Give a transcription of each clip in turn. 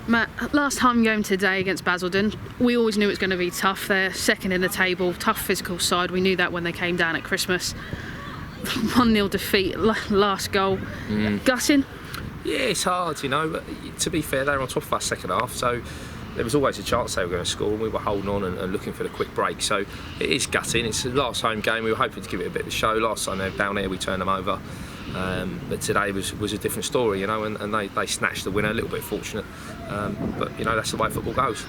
Matt, last home game today against Basildon, we always knew it was going to be tough. They're second in the table, tough physical side. We knew that when they came down at Christmas. 1-0 defeat, last goal. Gutting? Yeah, it's hard, but to be fair, they were on top of us second half, so there was always a chance they were going to score, and we were holding on and looking for the quick break. So it is gutting. It's the last home game. We were hoping to give it a bit of a show. Last time they were down here, we turned them over. But today was a different story, and they snatched the winner. A little bit fortunate, but that's the way football goes.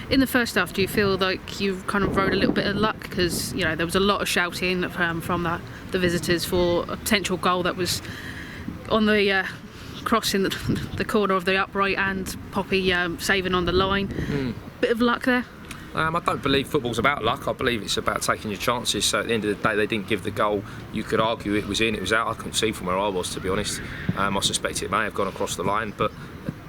In the first half, do you feel like you kind of rode a little bit of luck, because there was a lot of shouting from the visitors for a potential goal that was on the crossing the corner of the upright, and Poppy saving on the line. Bit of luck there. I don't believe football's about luck. I believe it's about taking your chances. So at the end of the day, they didn't give the goal. You could argue it was in, it was out. I couldn't see from where I was, to be honest. I suspect it may have gone across the line, but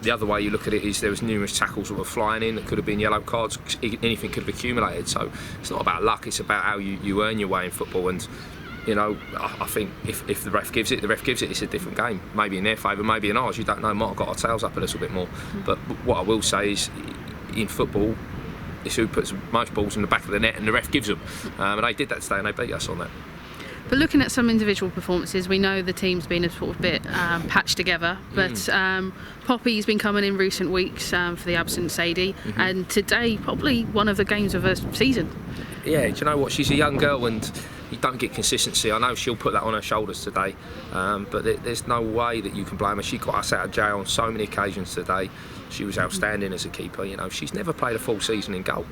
the other way you look at it is there was numerous tackles that were flying in that could have been yellow cards. Anything could have accumulated. So it's not about luck. It's about how you earn your way in football. And I think if the ref gives it, the ref gives it. It's a different game. Maybe in their favour, maybe in ours. You don't know. Might have got our tails up a little bit more. But what I will say is, in football, it's who puts most balls in the back of the net, and the ref gives them. And they did that today, and they beat us on that. But looking at some individual performances, we know the team's been a sort of bit patched together. But Poppy's been coming in recent weeks for the absent Sadie, and today probably one of the games of her season. Yeah, do you know what? She's a young girl, and you don't get consistency. I know she'll put that on her shoulders today, but there's no way that you can blame her. She got us out of jail on so many occasions today. She was outstanding as a keeper. She's never played a full season in goal.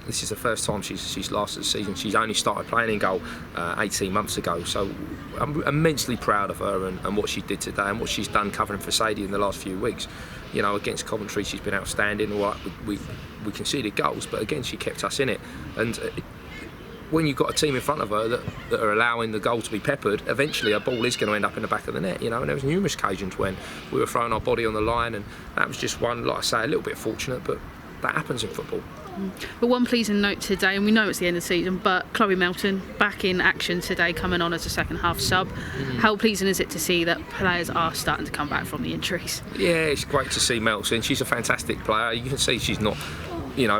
This is the first time she's lasted the season. She's only started playing in goal 18 months ago. So I'm immensely proud of her and what she did today, and what she's done covering for Sadie in the last few weeks. Against Coventry, she's been outstanding. All right, we conceded goals, but again, she kept us in it. And when you've got a team in front of her that are allowing the goal to be peppered, eventually a ball is going to end up in the back of the net, and there was numerous occasions when we were throwing our body on the line, and that was just one, like I say, a little bit fortunate, but that happens in football. But one pleasing note today, and we know it's the end of the season, but Chloe Melton back in action today, coming on as a second half sub. How pleasing is it to see that players are starting to come back from the injuries? Yeah, it's great to see Melton. She's a fantastic player. You can see she's not,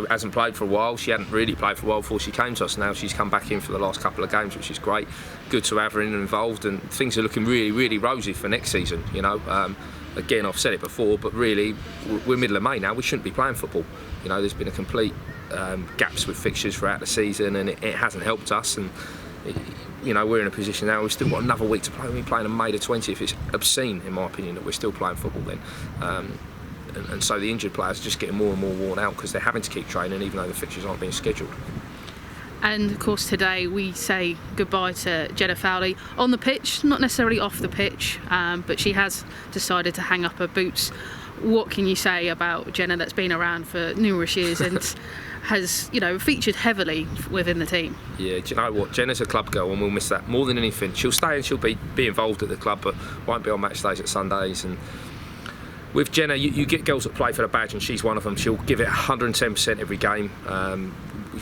hasn't played for a while. She hadn't really played for a while before she came to us. Now she's come back in for the last couple of games, which is great. Good to have her in and involved, and things are looking really, really rosy for next season. Again, I've said it before, but really, we're middle of May now. We shouldn't be playing football. There's been a complete gaps with fixtures throughout the season, and it hasn't helped us. And we're in a position now. We've still got another week to play. We're playing on May the 20th. It's obscene, in my opinion, that we're still playing football then. And so the injured players are just getting more and more worn out because they're having to keep training, even though the fixtures aren't being scheduled. And of course today we say goodbye to Jenna Fowlie on the pitch, not necessarily off the pitch, but she has decided to hang up her boots. What can you say about Jenna, that's been around for numerous years and has featured heavily within the team? Yeah, do you know what? Jenna's a club girl, and we'll miss that more than anything. She'll stay and she'll be involved at the club, but won't be on match days at Sundays. And with Jenna, you get girls that play for the badge, and she's one of them. She'll give it 110% every game.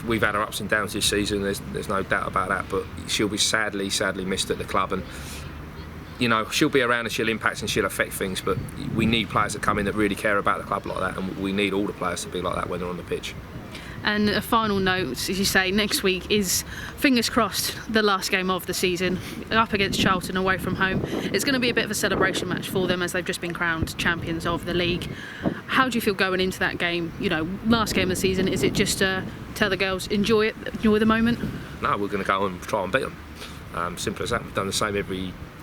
We've had her ups and downs this season, there's no doubt about that, but she'll be sadly missed at the club. And she'll be around and she'll impact and she'll affect things, but we need players that come in that really care about the club like that, and we need all the players to be like that when they're on the pitch. And a final note, as you say, next week is, fingers crossed, the last game of the season, up against Charlton away from home. It's going to be a bit of a celebration match for them, as they've just been crowned champions of the league. How do you feel going into that game? Last game of the season, is it just tell the girls, enjoy the moment? No, we're going to go and try and beat them. Simple as that. We've done the same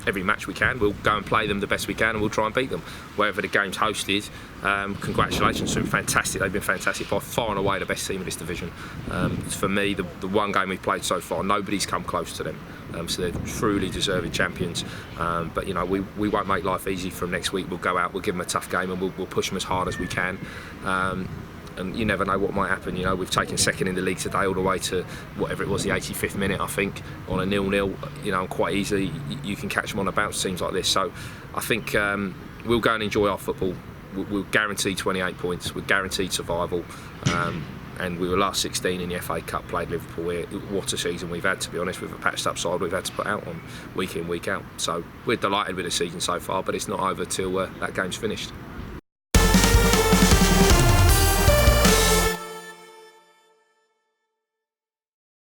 every match we can. We'll go and play them the best we can, and we'll try and beat them wherever the game's hosted. Congratulations to them, fantastic. They've been fantastic, by far and away the best team in this division. For me, the one game we've played so far, nobody's come close to them, so they're truly deserving champions. But we won't make life easy for them next week. We'll go out, we'll give them a tough game, and we'll push them as hard as we can. And you never know what might happen. We've taken second in the league today, all the way to whatever it was, the 85th minute, I think, on a 0-0. Quite easily you can catch them on a bounce, teams like this. So I think we'll go and enjoy our football. We'll guarantee 28 points. We're guaranteed survival. And we were last 16 in the FA Cup, played Liverpool here. What a season we've had, to be honest, with a patched up side we've had to put out on week in, week out. So we're delighted with the season so far, but it's not over till that game's finished.